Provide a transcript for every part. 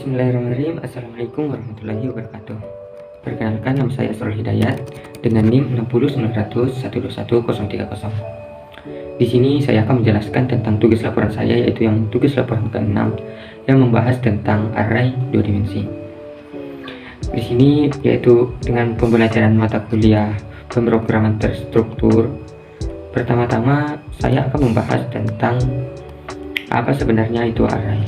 Bismillahirrahmanirrahim. Assalamualaikum warahmatullahi wabarakatuh. Perkenalkan, nama saya Sholeh Hidayat dengan NIM 60900121030. Di sini saya akan menjelaskan tentang tugas laporan saya, yaitu yang tugas laporan ke-6 yang membahas tentang array 2 dimensi. Di sini yaitu dengan pembelajaran mata kuliah pemrograman terstruktur. Pertama-tama saya akan membahas tentang apa sebenarnya itu array.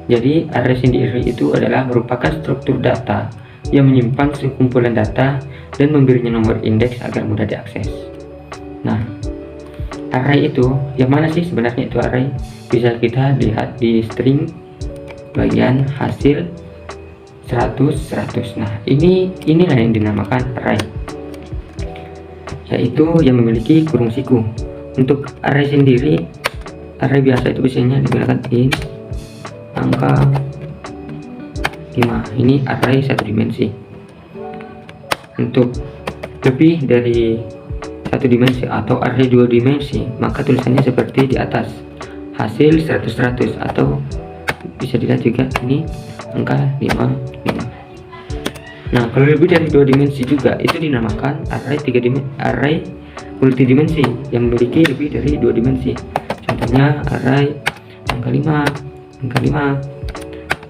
Jadi array sendiri itu adalah merupakan struktur data yang menyimpan sekumpulan data dan memberinya nomor indeks agar mudah diakses. Nah, array itu yang mana sih sebenarnya itu array? Bisa kita lihat di string bagian hasil 100. Nah, inilah yang dinamakan array, yaitu yang memiliki kurung siku. Untuk array sendiri, array biasa itu biasanya digunakan int angka 5. Ini array 1 dimensi. Untuk lebih dari 1 dimensi atau array 2 dimensi, maka tulisannya seperti di atas, hasil 100 atau bisa dilihat juga ini angka 5. Nah, kalau lebih dari 2 dimensi juga itu dinamakan array 3 dimensi, array multidimensi yang memiliki lebih dari 2 dimensi. Contohnya array angka 5,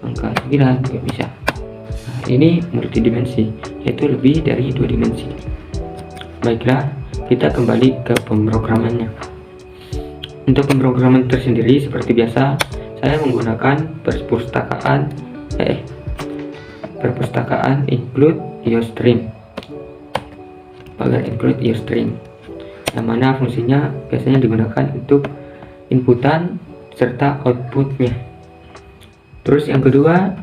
angka 9 juga bisa. Nah, ini multidimensi, yaitu lebih dari 2 dimensi. Baiklah, kita kembali ke pemrogramannya. Untuk pemrograman tersendiri seperti biasa, saya menggunakan perpustakaan include iostream, yang mana fungsinya biasanya digunakan untuk inputan serta outputnya. Terus yang kedua,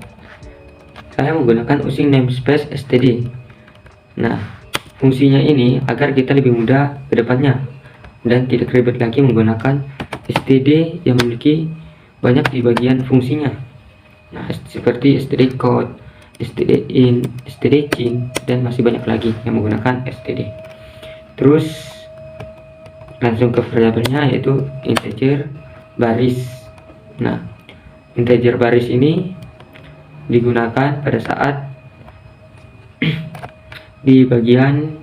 saya menggunakan using namespace std. Nah, fungsinya ini agar kita lebih mudah ke depannya dan tidak ribet lagi menggunakan std yang memiliki banyak di bagian fungsinya. Nah, seperti std code, std in, std cin, dan masih banyak lagi yang menggunakan std. Terus langsung ke variabelnya, yaitu integer baris. Nah, integer baris ini digunakan pada saat di bagian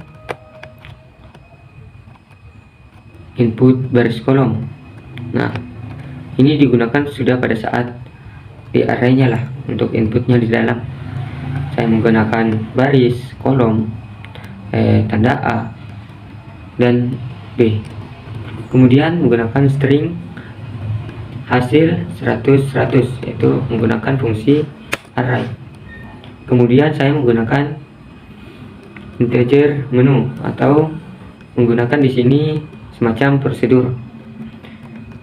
input baris kolom. Nah, ini digunakan sudah pada saat di arraynya lah, untuk inputnya di dalam. Saya menggunakan baris, kolom, tanda A dan B. Kemudian menggunakan string hasil 100, yaitu menggunakan fungsi array. Kemudian saya menggunakan integer menu atau menggunakan di sini semacam prosedur.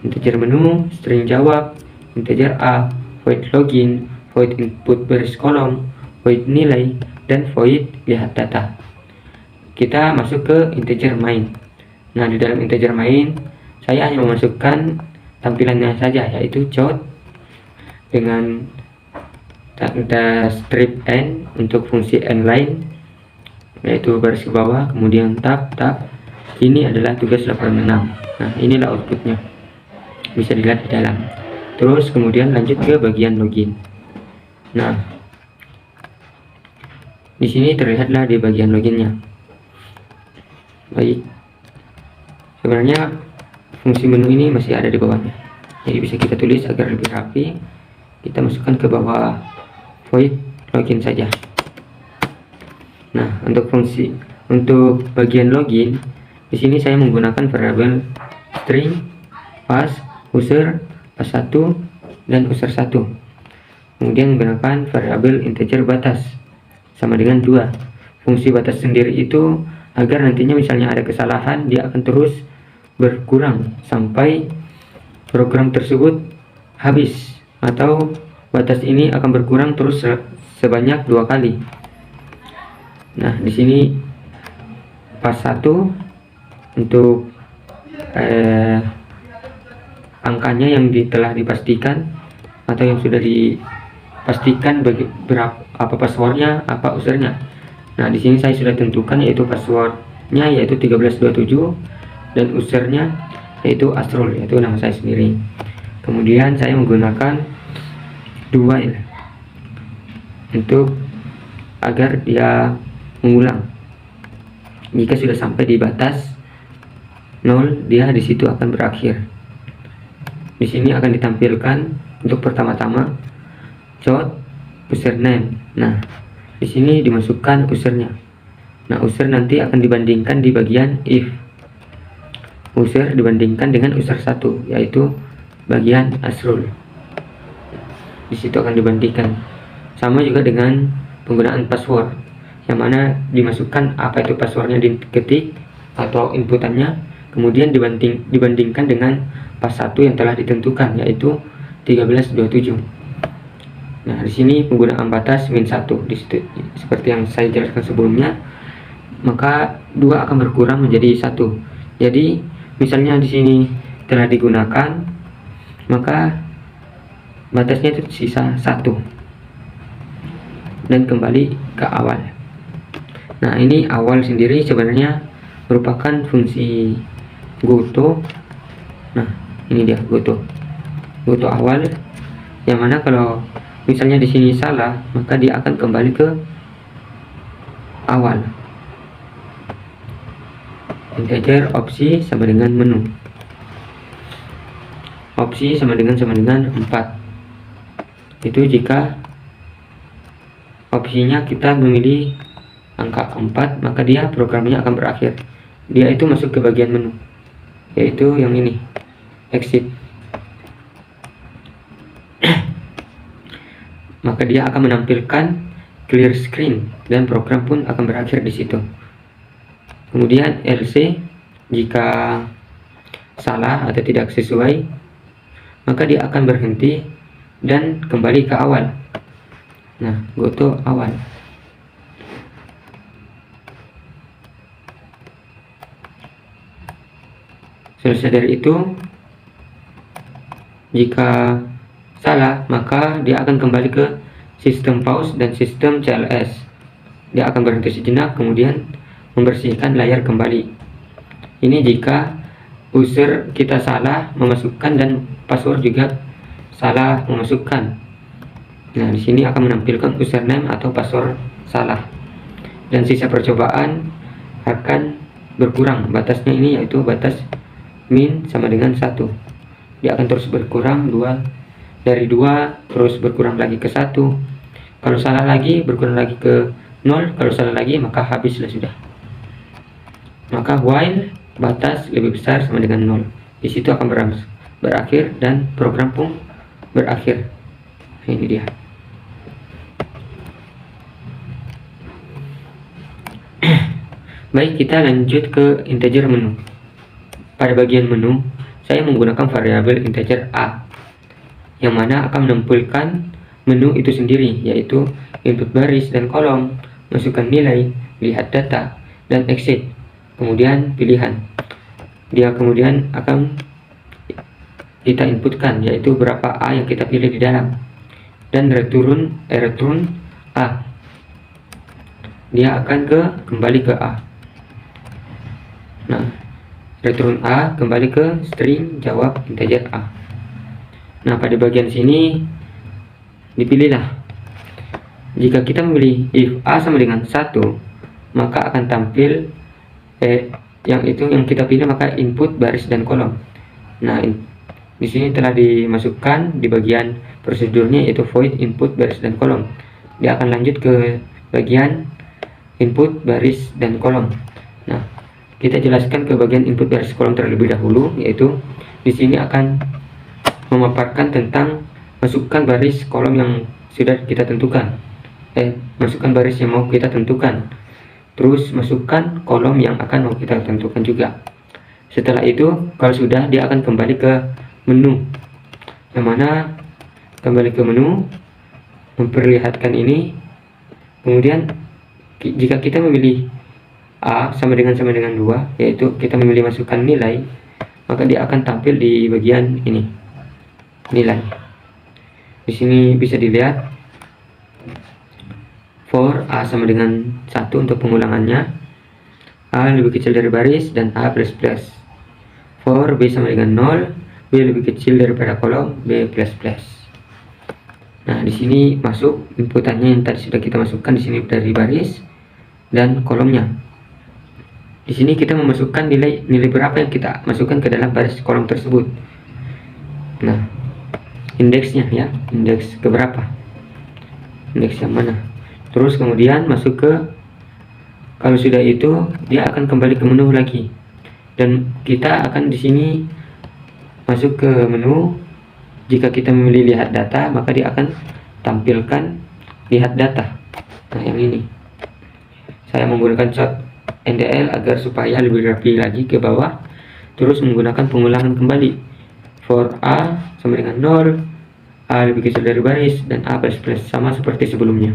Integer menu, string jawab, integer A, void login, void input baris kolom, void nilai, dan void lihat data. Kita masuk ke integer main. Nah, di dalam integer main saya hanya memasukkan tampilannya saja, yaitu count dengan tanda strip n untuk fungsi n line, yaitu baris ke bawah, kemudian tab. Ini adalah tugas laporan 6. Nah, inilah outputnya, bisa dilihat di dalam. Terus kemudian lanjut ke bagian login. Nah, di sini terlihatlah di bagian loginnya. Baik, sebenarnya fungsi menu ini masih ada di bawahnya, jadi bisa kita tulis agar lebih rapi. Kita masukkan ke bawah void login saja. Nah, untuk bagian login, di sini saya menggunakan variabel string pass user pass 1 dan user 1. Kemudian menggunakan variabel integer batas sama dengan 2. Fungsi batas sendiri itu agar nantinya misalnya ada kesalahan, dia akan terus berkurang sampai program tersebut habis, atau batas ini akan berkurang terus sebanyak 2 kali. Nah, di sini pas 1 untuk angkanya yang telah dipastikan atau yang sudah dipastikan apa passwordnya, apa usernya. Nah, di sini saya sudah tentukan, yaitu passwordnya yaitu 1327 dan usernya yaitu Astrol, yaitu nama saya sendiri. Kemudian saya menggunakan do while. untuk agar dia mengulang. Jika sudah sampai di batas 0, dia di situ akan berakhir. Di sini akan ditampilkan untuk pertama-tama chord username. Nah, di sini dimasukkan usernya. Nah, user nanti akan dibandingkan di bagian if. User dibandingkan dengan user 1, yaitu bagian Asrul. Di situ akan dibandingkan. Sama juga dengan penggunaan password, yang mana dimasukkan apa itu passwordnya diketik atau inputannya, kemudian dibandingkan dengan pas 1 yang telah ditentukan, yaitu 1327. Nah, di sini penggunaan batas -1 di situ, seperti yang saya jelaskan sebelumnya, maka 2 akan berkurang menjadi 1. Jadi, misalnya di sini telah digunakan, maka batasnya itu sisa 1 dan kembali ke awal. Nah, ini awal sendiri sebenarnya merupakan fungsi goto. Nah, ini dia goto awal, yang mana kalau misalnya di sini salah, maka dia akan kembali ke awal. Integer opsi sama dengan menu. Opsi sama dengan 4. Itu jika opsinya kita memilih angka 4, maka dia programnya akan berakhir. Dia itu masuk ke bagian menu, yaitu yang ini, exit. Maka dia akan menampilkan clear screen dan program pun akan berakhir di situ. Kemudian LC, jika salah atau tidak sesuai, maka dia akan berhenti dan kembali ke awal. Nah, goto awal. Selesai dari itu, jika salah, maka dia akan kembali ke sistem pause dan sistem CLS. Dia akan berhenti sejenak, kemudian membersihkan layar kembali. Ini jika user kita salah memasukkan dan password juga salah memasukkan. Nah, di sini akan menampilkan username atau password salah. Dan sisa percobaan akan berkurang. Batasnya ini yaitu batas min sama dengan 1. Dia akan terus berkurang, dari 2 terus berkurang lagi ke 1. Kalau salah lagi berkurang lagi ke 0. Kalau salah lagi maka habislah sudah. Maka while batas lebih besar sama dengan 0, di situ akan berakhir dan program pun berakhir. Ini dia. Baik, kita lanjut ke integer menu. Pada bagian menu, saya menggunakan variabel integer a, yang mana akan menampilkan menu itu sendiri, yaitu input baris dan kolom, masukkan nilai, lihat data, dan exit, kemudian pilihan. Dia kemudian akan kita inputkan, yaitu berapa a yang kita pilih di dalam, dan return a. Dia akan kembali ke a. Nah, return a kembali ke string jawab integer a. Nah, pada bagian sini dipilihlah. Jika kita memilih if a sama dengan 1, maka akan tampil yang kita pilih, maka input baris dan kolom. Nah, di sini telah dimasukkan di bagian prosedurnya, yaitu void input baris dan kolom. Dia akan lanjut ke bagian input baris dan kolom. Nah, kita jelaskan ke bagian input baris kolom terlebih dahulu, yaitu di sini akan memaparkan tentang masukkan baris kolom yang sudah kita tentukan. Masukkan baris yang mau kita tentukan. Terus masukkan kolom yang akan mau kita tentukan juga. Setelah itu, kalau sudah, dia akan kembali ke menu. Yang mana kembali ke menu memperlihatkan ini. Kemudian jika kita memilih a sama dengan 2, yaitu kita memilih masukkan nilai, maka dia akan tampil di bagian ini, nilai. Di sini bisa dilihat for a sama dengan 1 untuk pengulangannya, a lebih kecil dari baris, dan a plus plus. For b sama dengan 0, b lebih kecil daripada kolom, b plus plus. Nah, di sini masuk inputannya yang tadi sudah kita masukkan di sini dari baris dan kolomnya. Di sini kita memasukkan nilai berapa yang kita masukkan ke dalam baris kolom tersebut. Nah, indeksnya ya, indeks ke berapa, indeks yang mana. Terus kemudian masuk ke, kalau sudah itu dia akan kembali ke menu lagi, dan kita akan di sini masuk ke menu. Jika kita memilih lihat data, maka dia akan tampilkan lihat data. Nah, yang ini saya menggunakan shot NDL agar supaya lebih rapi lagi ke bawah. Terus menggunakan pengulangan kembali for A sama dengan 0, A lebih kecil dari baris, dan A plus plus sama seperti sebelumnya.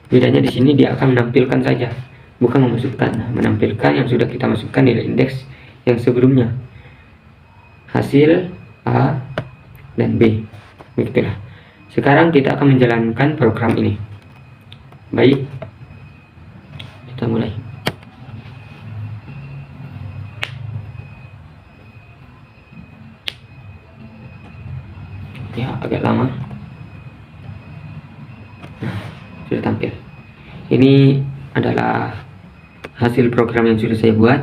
Bedanya di sini dia akan menampilkan saja, bukan memasukkan. Nah, menampilkan yang sudah kita masukkan nilai indeks yang sebelumnya, hasil A dan B. Begitulah. Sekarang kita akan menjalankan program ini. Baik, kita mulai. Ya, agak lama. Nah, sudah tampil. Ini adalah hasil program yang sudah saya buat.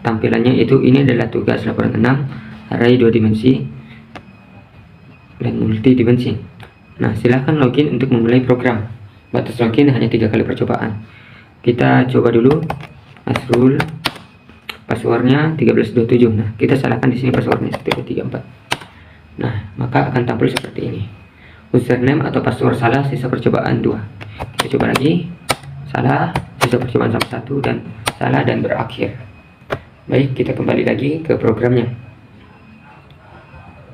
Tampilannya itu, ini adalah tugas laporan 6, array 2 dimensi dan multi dimensi. Nah, silahkan login untuk memulai program. Batas login hanya 3 kali percobaan. Kita coba dulu. Asrul, passwordnya 1327. Nah, kita salahkan di sini passwordnya 1334. Nah, maka akan tampil seperti ini. Username atau password salah, sisa percobaan 2. Kita coba lagi. Salah, sisa percobaan sama 1, dan salah dan berakhir. Baik, kita kembali lagi ke programnya.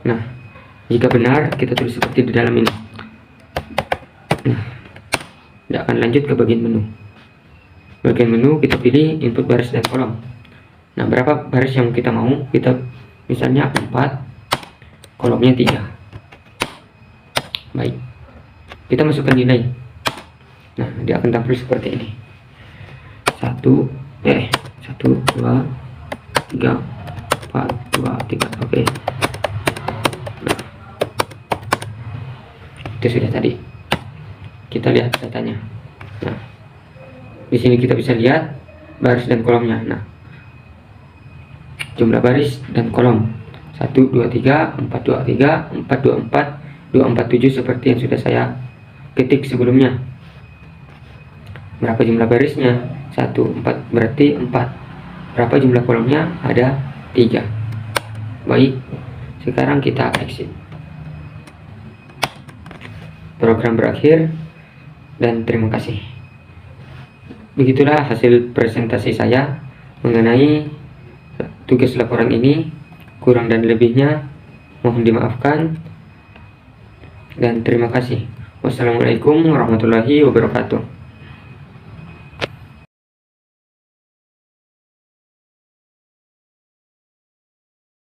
Nah, jika benar, kita tulis seperti di dalam ini. Nah, tidak akan lanjut ke bagian menu. Bagian menu kita pilih input baris dan kolom. Nah, berapa baris yang kita mau? Kita misalnya 4, kolomnya 3. Baik, kita masukkan nilai. Nah, dia akan tampil seperti ini. 1, 2, 3, 4, 2, 3. Oke. Nah, itu sudah tadi. Kita lihat datanya. Nah, di sini kita bisa lihat baris dan kolomnya. Nah, jumlah baris dan kolom 1, 2, 3, 4, 2, 3, 4, 2, 4, 2, 4, 7 seperti yang sudah saya ketik sebelumnya. Berapa jumlah barisnya? 1, 4, berarti 4. Berapa jumlah kolomnya? Ada 3. Baik, sekarang kita exit. Program berakhir, dan terima kasih. Begitulah hasil presentasi saya mengenai tugas laporan ini. Kurang dan lebihnya mohon dimaafkan, dan terima kasih. Wassalamualaikum warahmatullahi wabarakatuh.